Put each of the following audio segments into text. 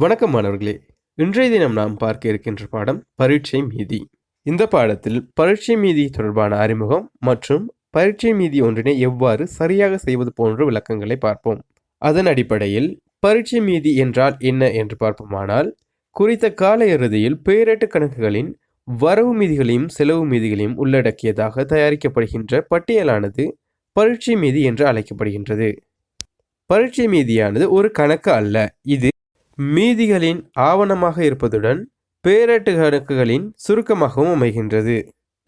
வணக்கம் மாணவர்களே. இன்றைய தினம் நாம் பார்க்க இருக்கின்ற பாடம் பரீட்சை மீதி. இந்த பாடத்தில் பரீட்சை மீதி தொடர்பான அறிமுகம் மற்றும் பரீட்சை மீதி ஒன்றினை எவ்வாறு சரியாக செய்வது போன்ற விளக்கங்களை பார்ப்போம். அதன் அடிப்படையில் பரீட்சை மீதி என்றால் என்ன என்று பார்ப்போமானால், குறித்த கால இறுதியில் பேரேட்டு கணக்குகளின் வரவு மீதிகளையும் செலவு மீதிகளையும் உள்ளடக்கியதாக தயாரிக்கப்படுகின்ற பட்டியலானது பரீட்சை மீதி என்று அழைக்கப்படுகின்றது. பரீட்சை மீதியானது ஒரு கணக்கு அல்ல, இது மீதிகளின் ஆவணமாக இருப்பதுடன் பேரேட்டு கணக்குகளின் சுருக்கமாகவும் அமைகின்றது.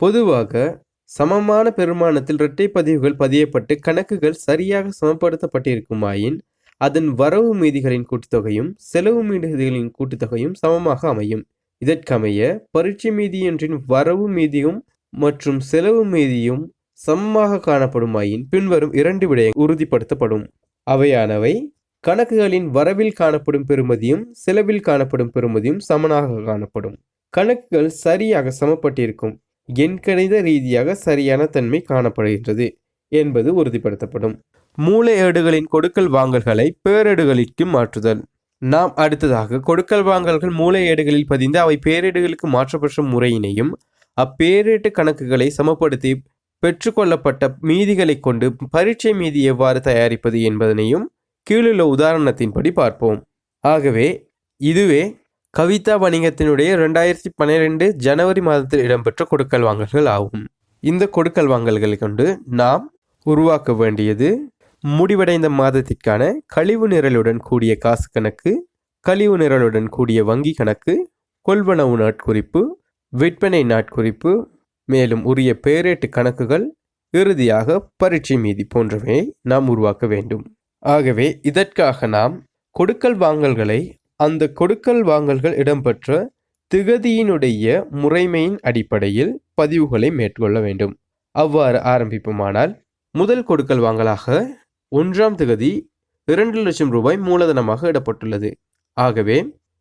பொதுவாக சமமான பெருமானத்தில் இரட்டை பதிவுகள் பதியப்பட்டு கணக்குகள் சரியாக சமப்படுத்தப்பட்டிருக்குமாயின் அதன் வரவு மீதிகளின் கூட்டுத்தொகையும் செலவு மீதிகளின் கூட்டுத்தொகையும் சமமாக அமையும். இதற்கமைய பரீட்சை மீதியொன்றின் வரவு மீதியும் மற்றும் செலவு மீதியும் சமமாக காணப்படுமாயின் பின்வரும் 2 விடயங்கள் உறுதிப்படுத்தப்படும். அவையானவை: கணக்குகளின் வரவில் காணப்படும் பெறுமதியும் செலவில் காணப்படும் பெறுமதியும் சமனாக காணப்படும். கணக்குகள் சரியாக சமப்பட்டிருக்கும், எண்கணித ரீதியாக சரியான தன்மை காணப்படுகின்றது என்பது உறுதிப்படுத்தப்படும். மூல ஏடுகளின் கொடுக்கல் வாங்கல்களை பேரேடுகளுக்கு மாற்றுதல். நாம் அடுத்ததாக கொடுக்கல் வாங்கல்கள் மூல ஏடுகளில் பதிந்து அவை பேரேடுகளுக்கு மாற்றப்பட்ட முறையினையும் அப்பேரேட்டு கணக்குகளை சமப்படுத்தி பெற்றுக்கொள்ளப்பட்ட மீதிகளை கொண்டு பரீட்சை மீதி எவ்வாறு தயாரிப்பது என்பதனையும் கீழுள்ள உதாரணத்தின்படி பார்ப்போம். ஆகவே இதுவே கவிதா வணிகத்தினுடைய 2012 ஜனவரி மாதத்தில் இடம்பெற்ற கொடுக்கல் வாங்கல்கள் ஆகும். இந்த கொடுக்கல் வாங்கல்களை கொண்டு நாம் உருவாக்க வேண்டியது முடிவடைந்த மாதத்திற்கான கழிவு நிரலுடன் கூடிய காசு கணக்கு, கழிவு நிரலுடன் கூடிய வங்கி கணக்கு, கொள்வனவு நாட்குறிப்பு, விற்பனை நாட்குறிப்பு, மேலும் உரிய பேரேட்டு கணக்குகள், இறுதியாக பரீட்சை மீதி போன்றவை நாம் உருவாக்க வேண்டும். ஆகவே இதற்காக நாம் கொடுக்கல் வாங்கல்களை அந்த கொடுக்கல் வாங்கல்கள் இடம்பெற்ற திகதியினுடைய முறைமையின் அடிப்படையில் பதிவுகளை மேற்கொள்ள வேண்டும். அவ்வாறு ஆரம்பிப்போமானால், முதல் கொடுக்கல் வாங்கலாக 1ஆம் திகதி 2 லட்சம் ரூபாய் மூலதனமாக இடப்பட்டுள்ளது. ஆகவே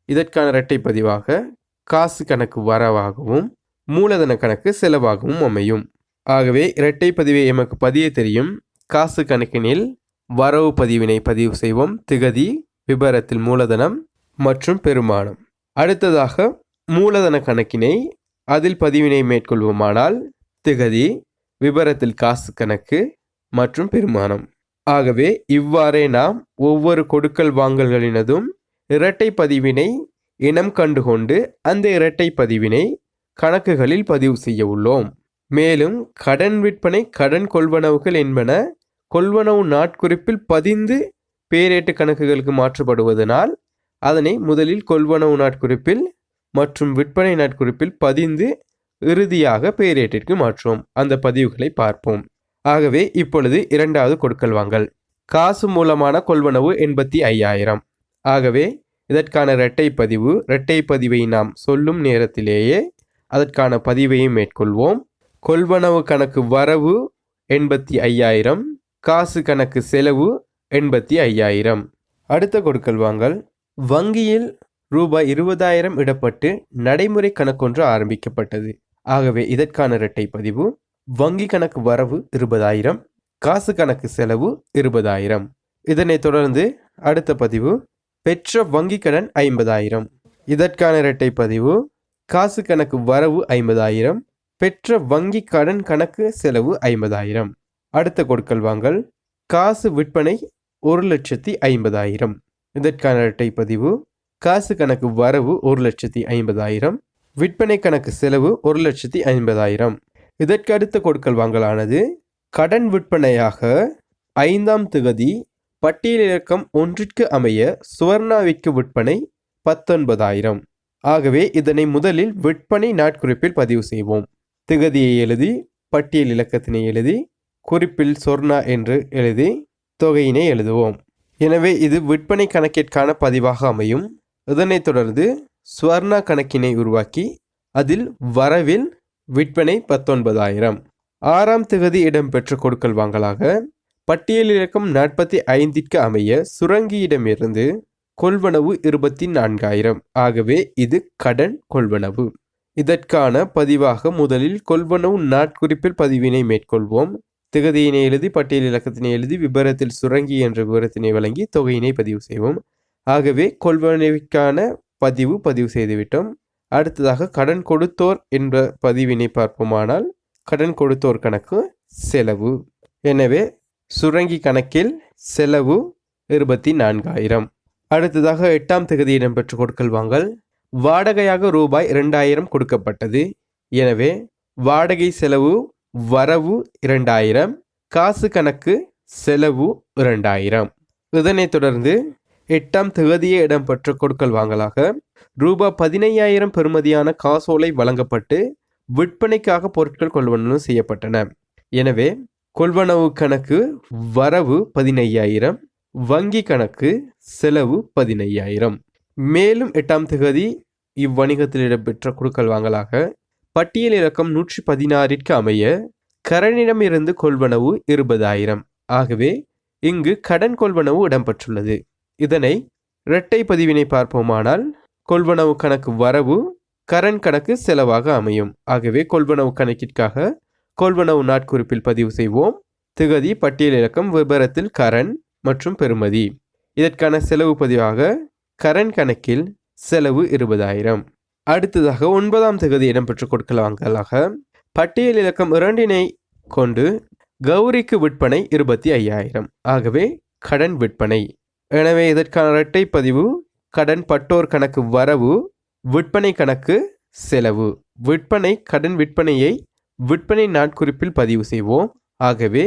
இதற்கான இரட்டை பதிவாக காசு கணக்கு வரவாகவும் மூலதன கணக்கு செலவாகவும் அமையும். ஆகவே இரட்டை பதிவை எமக்கு பதிய தெரியும். காசு கணக்கினில் வரவு பதிவினை பதிவு செய்வோம். திகதி, விபரத்தில் மூலதனம் மற்றும் பெருமானம். அடுத்ததாக மூலதன கணக்கினை அதில் பதிவினை மேற்கொள்வோமானால் திகதி, விபரத்தில் காசு கணக்கு மற்றும் பெருமானம். ஆகவே இவ்வாறே நாம் ஒவ்வொரு கொடுக்கல் வாங்கல்களினதும் இரட்டை பதிவினை இனம் கண்டுகொண்டு அந்த இரட்டை பதிவினை கணக்குகளில் பதிவு செய்ய உள்ளோம். மேலும் கடன் விற்பனை, கடன் கொள்வனவுகள் என்பன கொள்வனவு நாட்குறிப்பில் பதிந்து பேரேட்டு கணக்குகளுக்கு மாற்றப்படுவதனால் அதனை முதலில் கொள்வனவு நாட்குறிப்பில் மற்றும் விற்பனை நாட்குறிப்பில் பதிந்து இறுதியாக பேரேட்டிற்கு மாற்றுவோம். அந்த பதிவுகளை பார்ப்போம். ஆகவே இப்பொழுது 2வது கொடுக்கல் வாங்கல், காசு மூலமான கொள்வனவு 85,000. ஆகவே இதற்கான இரட்டை பதிவை நாம் சொல்லும் நேரத்திலேயே அதற்கான பதிவையும் மேற்கொள்வோம். கொள்வனவு கணக்கு வரவு 85,000, காசு கணக்கு செலவு 85,000. அடுத்த கொடுக்கல் வாங்கல், வங்கியில் ரூபாய் 20,000 இடப்பட்டு நடைமுறை கணக்கொன்று ஆரம்பிக்கப்பட்டது. ஆகவே இதற்கான இரட்டை பதிவு வங்கி கணக்கு வரவு 20,000, காசு கணக்கு செலவு 20,000. இதனைத் தொடர்ந்து அடுத்த பதிவு பெற்ற வங்கி கடன் 50,000. இதற்கான இரட்டை பதிவு காசு கணக்கு வரவு 50,000, பெற்ற வங்கி கடன் கணக்கு செலவு 50,000. அடுத்த கொடுக்கல் வாங்கல், காசு விற்பனை 1,50,000. இதற்கான இரட்டை பதிவு காசு கணக்கு வரவு 1,50,000, விற்பனை கணக்கு செலவு 1,50,000. இதற்கு அடுத்த கொடுக்கல் வாங்கலானது கடன் விற்பனையாக 5ஆம் திகதி பட்டியல் இலக்கம் 1ற்கு அமைய சுவர்ணாவிற்கு விற்பனை 19,000. ஆகவே இதனை முதலில் விற்பனை நாட்குறிப்பில் பதிவு செய்வோம். திகதியை எழுதி பட்டியல் இலக்கத்தினை எழுதி குறிப்பில் சொர்ணா என்று எழுதி தொகையினை எழுதுவோம். எனவே இது விற்பனை கணக்கிற்கான பதிவாக அமையும். இதனைத் தொடர்ந்து ஸ்வர்ணா கணக்கினை உருவாக்கி அதில் வரவில் விற்பனை 19,000. 6ஆம் திகதி இடம்பெற்ற கொடுக்கல் வாங்கலாக பட்டியல் இலக்கம் 45ற்கு அமைய சுரங்கியிடமிருந்து கொள்வனவு 24,000. ஆகவே இது கடன் கொள்வனவு. இதற்கான பதிவாக முதலில் கொள்வனவு நாட்குறிப்பில் பதிவினை மேற்கொள்வோம். திகதியினை எழுதி பட்டியல் இலக்கத்தினை எழுதி விபரத்தில் சுரங்கி என்ற விவரத்தினை வழங்கி தொகையினை பதிவு செய்வோம். ஆகவே கொள்வனவிற்கான பதிவு செய்துவிட்டோம். அடுத்ததாக கடன் கொடுத்தோர் என்ற பதிவினை பார்ப்போமானால் கடன் கொடுத்தோர் கணக்கு செலவு. எனவே சுரங்கி கணக்கில் செலவு 24,000. அடுத்ததாக 8ஆம் தேதி இடம்பெற்ற கொடுக்கல் வாங்கல். வாடகையாக ரூபாய் 2,000 கொடுக்கப்பட்டது. எனவே வாடகை செலவு வரவு 2,000, காசு கணக்கு செலவு 2,000. இதனைத் தொடர்ந்து 8ஆம் தேதியே இடம்பெற்ற கொடுக்கல் வாங்கலாக ரூபாய் 15,000 பெறுமதியான காசோலை வழங்கப்பட்டு விற்பனைக்காக பொருட்கள் கொள்வனவு செய்யப்பட்டன. எனவே கொள்வனவு கணக்கு வரவு 15,000, வங்கி கணக்கு செலவு 15,000. மேலும் 8ஆம் தேதி இவ்வணிகத்தில் இடம்பெற்ற கொடுக்கல் வாங்கலாக பட்டியல் இலக்கம் 116ற்கு அமைய கடனிடமிருந்து கொள்வனவு 20,000. ஆகவே இங்கு கடன் கொள்வனவு இடம்பெற்றுள்ளது. இதனை இரட்டை பதிவினை பார்ப்போமானால் கொள்வனவு கணக்கு வரவு கடன் கணக்கு செலவாக அமையும். ஆகவே கொள்வனவு கணக்கிற்காக கொள்வனவு நாட்குறிப்பில் பதிவு செய்வோம். திகதி, பட்டியல் இலக்கம், விபரத்தில் கடன் மற்றும் பெறுமதி. இதற்கான செலவு பதிவாக கடன் கணக்கில் செலவு 20,000. அடுத்ததாக 9ஆம் தேதி இடம்பெற்ற கொடுக்கல் வாங்கலாக பட்டியல் இலக்கம் 2னை கொண்டு கௌரிக்கு விற்பனை 25,000. ஆகவே கடன் விற்பனை. எனவே இதற்கான இரட்டை பதிவு கடன் பட்டோர் கணக்கு வரவு, விற்பனை கணக்கு செலவு. விற்பனை கடன் விற்பனையை விற்பனை நாட்குறிப்பில் பதிவு செய்வோம். ஆகவே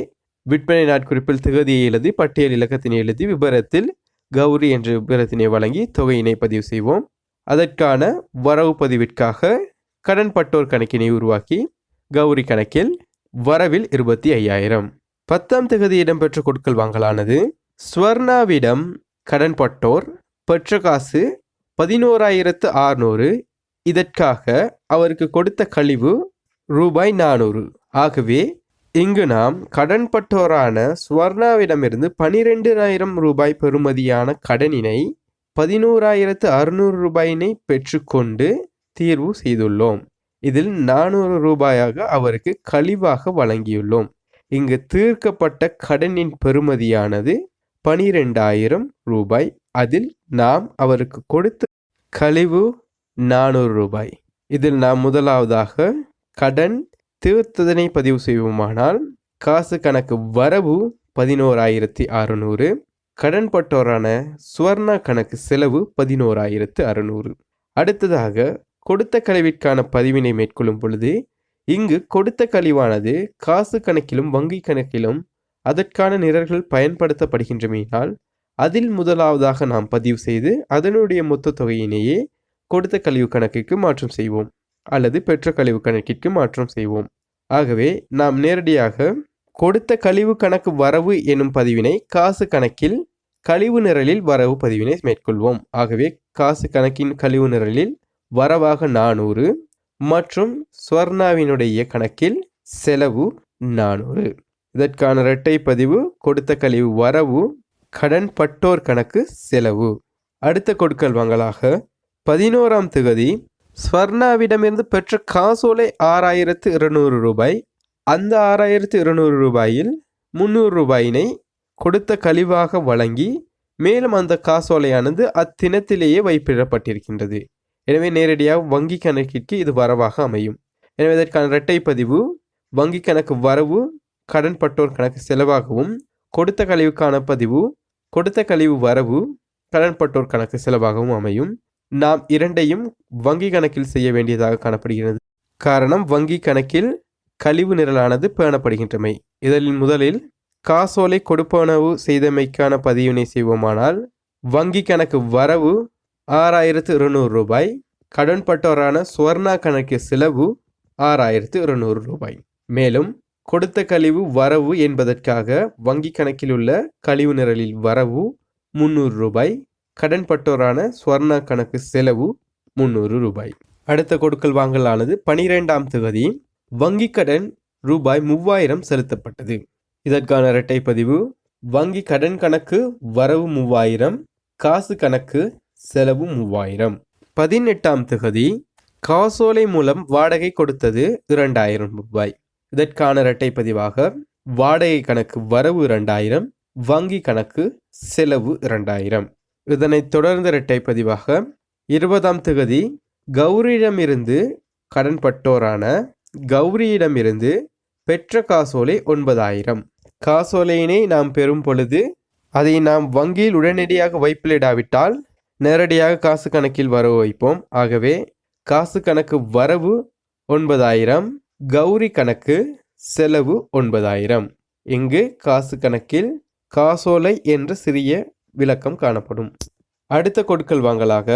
விற்பனை நாட்குறிப்பில் திகதியை எழுதி பட்டியல் இலக்கத்தினை எழுதி விபரத்தில் கௌரி என்ற விபரத்தினை வழங்கி தொகையினை பதிவு செய்வோம். அதற்கான வரவு பதிவிற்காக கடன் பட்டோர் கணக்கினை உருவாக்கி கௌரி கணக்கில் வரவில் 25,000. 10ஆம் தேதி இடம்பெற்ற கொடுக்கல் வாங்கலானது ஸ்வர்ணாவிடம் கடன் பட்டோர் பெற்ற காசு 11,600. இதற்காக அவருக்கு கொடுத்த கழிவு ரூபாய் 400. ஆகவே இங்கு நாம் கடன் பட்டோரான ஸ்வர்ணாவிடமிருந்து 12,000 ரூபாய் பெறுமதியான கடனினை 11,600 ரூபாயினை பெற்றுக்கொண்டு தீர்வு செய்துள்ளோம். இதில் 400 ரூபாயாக அவருக்கு கழிவாக வழங்கியுள்ளோம். இங்கு தீர்க்கப்பட்ட கடனின் பெறுமதியானது 12,000 ரூபாய். அதில் நாம் அவருக்கு கொடுத்த கழிவு 400 ரூபாய். இதில் நாம் முதலாவதாக கடன் தீர்த்ததனை பதிவு செய்வோமானால் காசு கணக்கு வரவு 11,600, கடன் பட்டோரான சுவர்ணா கணக்கு செலவு 11,600. அடுத்ததாக கொடுத்த கழிவிற்கான பதிவினை மேற்கொள்ளும் பொழுது இங்கு கொடுத்த கழிவானது காசு கணக்கிலும் வங்கி கணக்கிலும் அதற்கான நிரல்கள் பயன்படுத்தப்படுகின்றமையினால் அதில் முதலாவதாக நாம் பதிவு செய்து அதனுடைய மொத்த தொகையினையே கொடுத்த கழிவு கணக்கிற்கு மாற்றம் செய்வோம் அல்லது பெற்ற கழிவு கணக்கிற்கு மாற்றம் செய்வோம். ஆகவே நாம் நேரடியாக கொடுத்த கழிவு கணக்கு வரவு எனும் பதிவினை காசு கணக்கில் கழிவு நிரலில் வரவு பதிவினை மேற்கொள்வோம். ஆகவே காசு கணக்கின் கழிவு நிரலில் வரவாக 400 மற்றும் ஸ்வர்ணாவினுடைய கணக்கில் செலவு 400. இதற்கான இரட்டை பதிவு கொடுத்த கழிவு வரவு கடன் பட்டோர் கணக்கு செலவு. அடுத்த கொடுக்கல் வாங்கலாக 11ஆம் தேதி ஸ்வர்ணாவிடமிருந்து பெற்ற காசோலை 6,200 ரூபாய். அந்த 6,200 ரூபாயில் 300 ரூபாயினை கொடுத்த கழிவாக வழங்கி மேலும் அந்த காசோலையானது அத்தினத்திலேயே வைப்பிடப்பட்டிருக்கின்றது. எனவே நேரடியாக வங்கி கணக்கிற்கு இது வரவாக அமையும். எனவே இதற்கான இரட்டை பதிவு வங்கி கணக்கு வரவு கடன் பட்டோர் கணக்கு செலவாகவும் கொடுத்த கழிவுக்கான பதிவு கொடுத்த கழிவு வரவு கடன் பட்டோர் கணக்கு செலவாகவும் அமையும். நாம் இரண்டையும் வங்கி கணக்கில் செய்ய வேண்டியதாக காணப்படுகிறது. காரணம் வங்கி கணக்கில் கழிவு நிரலானது பேணப்படுகின்றமை. இதில் முதலில் காசோலை கொடுப்பனவு செய்தமைக்கான பதிவினை செய்வோமானால் வங்கி கணக்கு வரவு 6,200 ரூபாய், கடன் பட்டோரான சுவர்ணா கணக்கு செலவு 6,200 ரூபாய். மேலும் கொடுத்த கழிவு வரவு என்பதற்காக வங்கி கணக்கில் உள்ள கழிவு நிரலில் வரவு 300 ரூபாய், கடன் பட்டோரான ஸ்வர்ணா கணக்கு செலவு 300 ரூபாய். அடுத்த கொடுக்கல் வாங்கலானது 12ஆம் தேதி வங்கி கடன் ரூபாய் 3,000 செலுத்தப்பட்டது. இதற்கான இரட்டை பதிவு வங்கி கடன் கணக்கு வரவு 3,000, காசு கணக்கு செலவு 3,000. 18ஆம் தேதி காசோலை மூலம் வாடகை கொடுத்தது 2,000 ரூபாய். இதற்கான இரட்டை பதிவாக வாடகை கணக்கு வரவு 2,000, வங்கி கணக்கு செலவு 2,000. இதனைத் தொடர்ந்த இரட்டை பதிவாக 20ஆம் தேதி கௌரியிடமிருந்து கடன்பட்டோரான கௌரியிடமிருந்து பெற்ற காசோலை 9000. காசோலையினை நாம் பெறும் பொழுது அதை நாம் வங்கியில் உடனடியாக வைப்பிலிடாவிட்டால் நேரடியாக காசு கணக்கில் வரவு வைப்போம். ஆகவே காசு கணக்கு வரவு 9000, கௌரி கணக்கு செலவு 9000. இங்கு காசு கணக்கில் காசோலை என்ற சிறிய விளக்கம் காணப்படும். அடுத்த கொடுக்கல் வாங்கலாக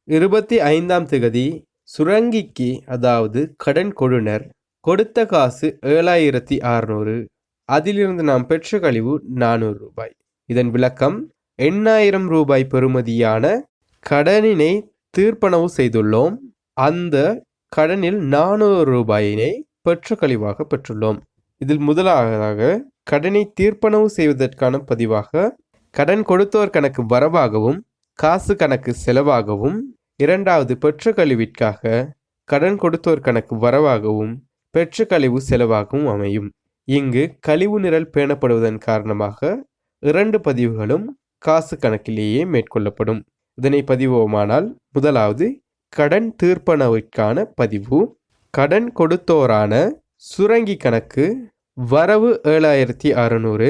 25ஆம் தேதி சுரங்கிக்கு அதாவது கடன் கொடுனர் கொடுத்த காசு 7600, அதிலிருந்து நாம் பெற்ற கழிவு 400 ரூபாய். இதன் விளக்கம் 8000 ரூபாய் பெறுமதியான கடனினை தீர்ப்பனவு செய்துள்ளோம். அந்த கடனில் 400 ரூபாயினை பெற்ற கழிவாக பெற்றுள்ளோம். இதில் முதலாவதாக கடனை தீர்ப்பனவு செய்வதற்கான பதிவாக கடன் கொடுத்தோர் கணக்கு வரவாகவும் காசு கணக்கு செலவாகவும், இரண்டாவது பெற்ற கழிவிற்காக கடன் கொடுத்தோர் கணக்கு வரவாகவும் பெற்ற கழிவு செலவாகவும் அமையும். இங்கு கழிவு நிரல் பேணப்படுவதன் காரணமாக 2 பதிவுகளும் காசு கணக்கிலேயே மேற்கொள்ளப்படும். இதனை பதிவோமானால் முதலாவது கடன் தீர்ப்பனவிற்கான பதிவு. கடன் கொடுத்தோரான சுரங்கி கணக்கு வரவு 7600,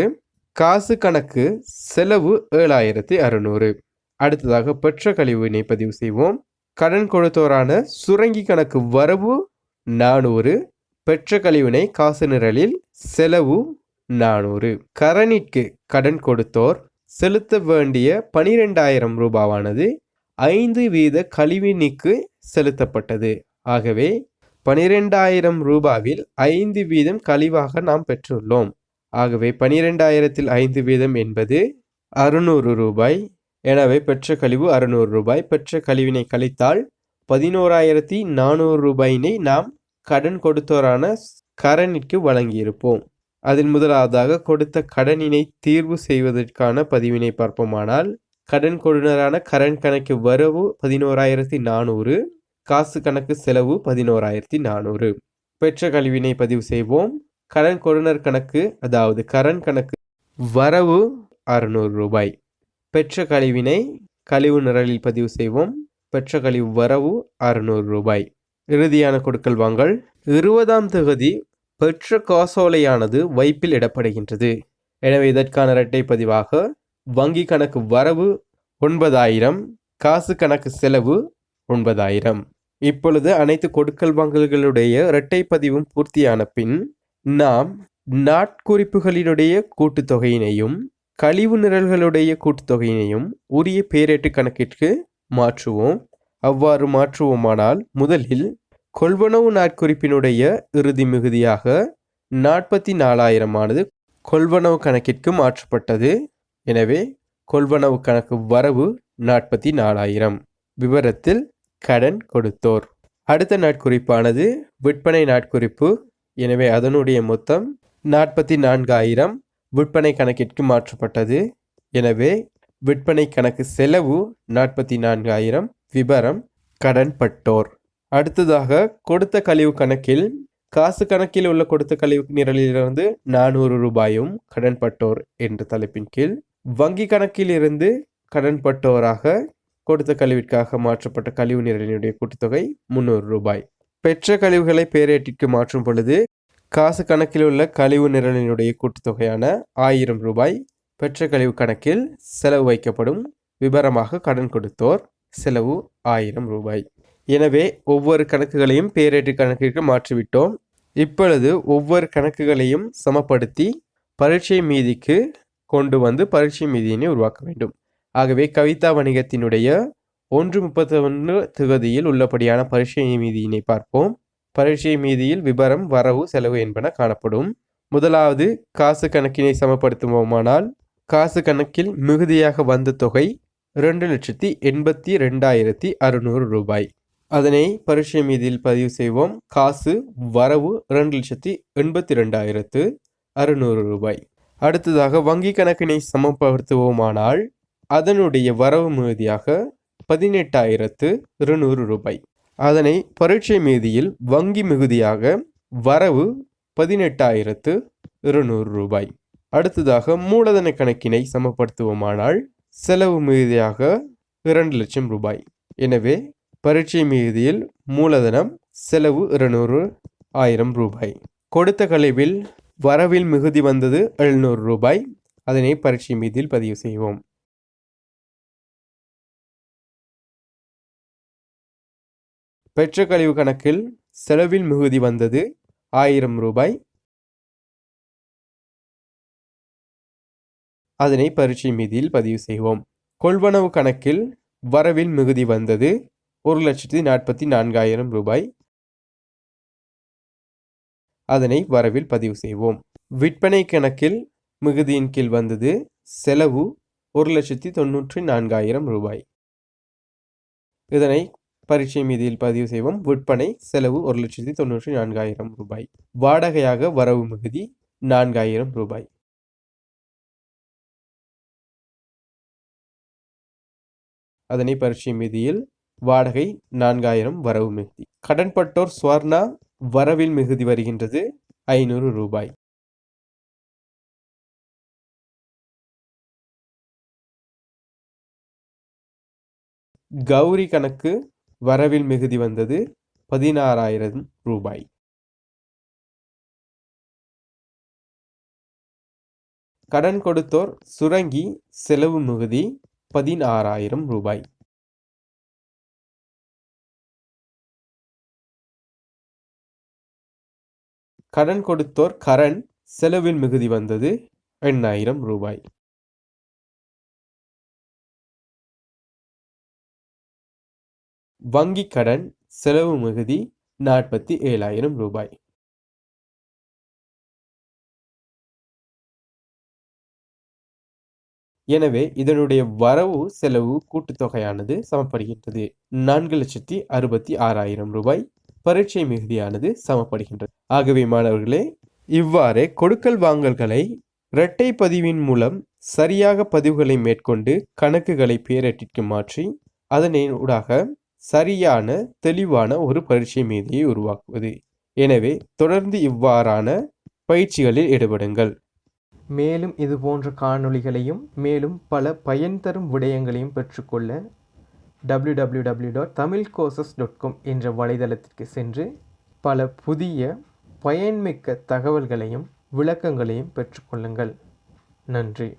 காசு கணக்கு செலவு 7600. அடுத்ததாக பெற்ற கழிவினை பதிவு செய்வோம். கடன் கொடுத்தோரான சுரங்கி கணக்கு வரவு 400, பெற்ற கழிவினை காசு நிரலில் செலவு 400. கடனிற்கு கடன் கொடுத்தோர் செலுத்த வேண்டிய 12000 ரூபாவானது 5% கழிவினிக்கு செலுத்தப்பட்டது. ஆகவே 12000 ரூபாவில் 5% கழிவாக நாம் பெற்றுள்ளோம். ஆகவே 12000ல் 5% என்பது 600 ரூபாய். எனவே பெற்ற கழிவு 600 ரூபாய். பெற்ற கழிவினை கழித்தால் 11400 ரூபாயினை நாம் கடன் கொடுத்தோரான கடனிற்கு வழங்கியிருப்போம். அதில் முதலாவதாக கொடுத்த கடனினை தீர்வு செய்வதற்கான பதிவினை பார்ப்போமானால் கடன் கொடுனரான கடன் கணக்கு வரவு 11400, காசு கணக்கு செலவு 11400. பெற்ற கழிவினை பதிவு செய்வோம். கடன் கொடுனர் கணக்கு அதாவது கடன் கணக்கு வரவு 600 ரூபாய். பெற்ற கழிவினை கழிவு நிரலில் பதிவு செய்வோம். பெற்ற கழிவு வரவு 600 ரூபாய். இறுதியான கொடுக்கல் வாங்கல் 20ஆம் தேதி பெற்ற காசோலையானது வைப்பில் இடப்படுகின்றது. எனவே இதற்கான இரட்டை பதிவாக வங்கி கணக்கு வரவு 9000, காசு கணக்கு செலவு 9000. இப்பொழுது அனைத்து கொடுக்கல் வாங்கல்களுடைய இரட்டை பதிவும் பூர்த்தியான பின் நாம் நாட்குறிப்புகளினுடைய கூட்டுத்தொகையினையும் கழிவு நிரல்களுடைய கூட்டுத்தொகையினையும் உரிய பேரேட்டு கணக்கிற்கு மாற்றுவோம். அவ்வாறு மாற்றுவோமானால் முதலில் கொள்வனவு நாட்குறிப்பினுடைய இறுதி மிகுதியாக 44000 ஆனது கொள்வனவு கணக்கிற்கு மாற்றப்பட்டது. எனவே கொள்வனவு கணக்கு வரவு 44000. விவரத்தில் கடன் கொடுத்தோர். அடுத்த நாட்குறிப்பானது விற்பனை நாட்குறிப்பு. எனவே அதனுடைய மொத்தம் 44000 விற்பனை கணக்கிற்கு மாற்றப்பட்டது. எனவே விற்பனை கணக்கு செலவு 44000. விபரம் கடன் பட்டோர். அடுத்ததாக கொடுத்த கழிவு கணக்கில் காசு கணக்கில் உள்ள கொடுத்த கழிவு நிரலிலிருந்து 400 ரூபாயும் கடன் பட்டோர் என்ற தலைப்பின் கீழ் வங்கி கணக்கில் இருந்து கடன் பட்டோராக கொடுத்த கழிவிற்காக மாற்றப்பட்ட கழிவு நிரலினுடைய கூட்டுத்தொகை 300 ரூபாய். பெற்ற கழிவுகளை பேரேட்டிற்கு மாற்றும் பொழுது காசு கணக்கில் உள்ள கழிவு நிரலினுடைய கூட்டுத்தொகையான 1000 ரூபாய் பெற்ற கழிவு கணக்கில் செலவு வைக்கப்படும். விபரமாக கடன் கொடுத்தோர் செலவு 1000 ரூபாய். எனவே ஒவ்வொரு கணக்குகளையும் பேரேட்டு கணக்கிற்கு மாற்றிவிட்டோம். இப்பொழுது ஒவ்வொரு கணக்குகளையும் சமப்படுத்தி பரீட்சை மீதிக்கு கொண்டு வந்து பரீட்சை மீதியினை உருவாக்க வேண்டும். ஆகவே கவிதா வணிகத்தினுடைய 1/31 தேதியில் உள்ளபடியான பரீட்சை மீதியினை பார்ப்போம். பரீட்சை மீதியில் விபரம் வரவு செலவு என்பன காணப்படும். முதலாவது காசு கணக்கினை சமப்படுத்துவோமானால் காசு கணக்கில் மிகுதியாக வந்த தொகை 2,82,600 ரூபாய். அதனை பரீட்சை மீதியில் பதிவு செய்வோம். காசு வரவு 2,82,600 ரூபாய். அடுத்ததாக வங்கி கணக்கினை சமப்படுத்துவோமானால் அதனுடைய வரவு மிகுதியாக 18,200 ரூபாய். அதனை பரீட்சை மீதியில் வங்கி மிகுதியாக வரவு 18,200 ரூபாய். அடுத்ததாக மூலதன கணக்கினை சமப்படுத்துவோமானால் செலவு மிகுதியாக 2 லட்சம் ரூபாய். எனவே பரீட்சை மிகுதியில் மூலதனம் செலவு 200,000 ரூபாய். கொடுத்த கழிவில் வரவில் மிகுதி வந்தது 700 ரூபாய். அதனை பரீட்சை மீதியில் பதிவு செய்வோம். பெற்ற கழிவு கணக்கில் செலவில் மிகுதி வந்தது 1000 ரூபாய். அதனை பரீட்சை மீதியில் பதிவு செய்வோம். கொள்வனவு கணக்கில் வரவில் மிகுதி வந்தது 1,44,000 ரூபாய். அதனை வரவில் பதிவு செய்வோம். விற்பனை கணக்கில் மிகுதியின் கீழ் வந்தது செலவு 1,94,000 ரூபாய். இதனை பரீட்சை மீதியில் பதிவு செய்வோம். விற்பனை செலவு 1,94,000 ரூபாய். வாடகையாக வரவு மிகுதி 4,000 ரூபாய். அதனை பரீட்சை மீதியில் வாடகை 4,000 வரவு மிகுதி. கடன்பட்டோர் ஸ்வர்ணா வரவில் மிகுதி வருகின்றது 500 ரூபாய். கௌரி கணக்கு வரவில் மிகுதி வந்தது 16,000 ரூபாய். கடன் கொடுத்தோர் சுரங்கி செலவு மிகுதி 16,000 ரூபாய். கடன் கொடுத்தோர் கரண் செலவில் மிகுதி வந்தது 8,000 ரூபாய். வங்கி கடன் செலவு மிகுதி 47,000 ரூபாய். எனவே இதனுடைய வரவு செலவு கூட்டுத்தொகையானது சமப்படுகின்றது 4,66,000 ரூபாய். பரீட்சை மிகுதியானது சமப்படுகின்றது. ஆகவே மாணவர்களே, இவ்வாறே கொடுக்கல் வாங்கல்களை இரட்டை பதிவின் மூலம் சரியாக பதிவுகளை மேற்கொண்டு கணக்குகளை பேரட்டிற்கு மாற்றி அதனூடாக சரியான தெளிவான ஒரு பரீட்சை மீதியை உருவாக்குவது. எனவே தொடர்ந்து இவ்வாறான பயிற்சிகளில் ஈடுபடுங்கள். மேலும் இது போன்ற காணொளிகளையும் மேலும் பல பயன் தரும் விடயங்களையும் பெற்றுக்கொள்ள www.tamilcourses.com என்ற வலைதளத்திற்கு சென்று பல புதிய பயன்மிக்க தகவல்களையும் விளக்கங்களையும் பெற்றுக்கொள்ளுங்கள். நன்றி.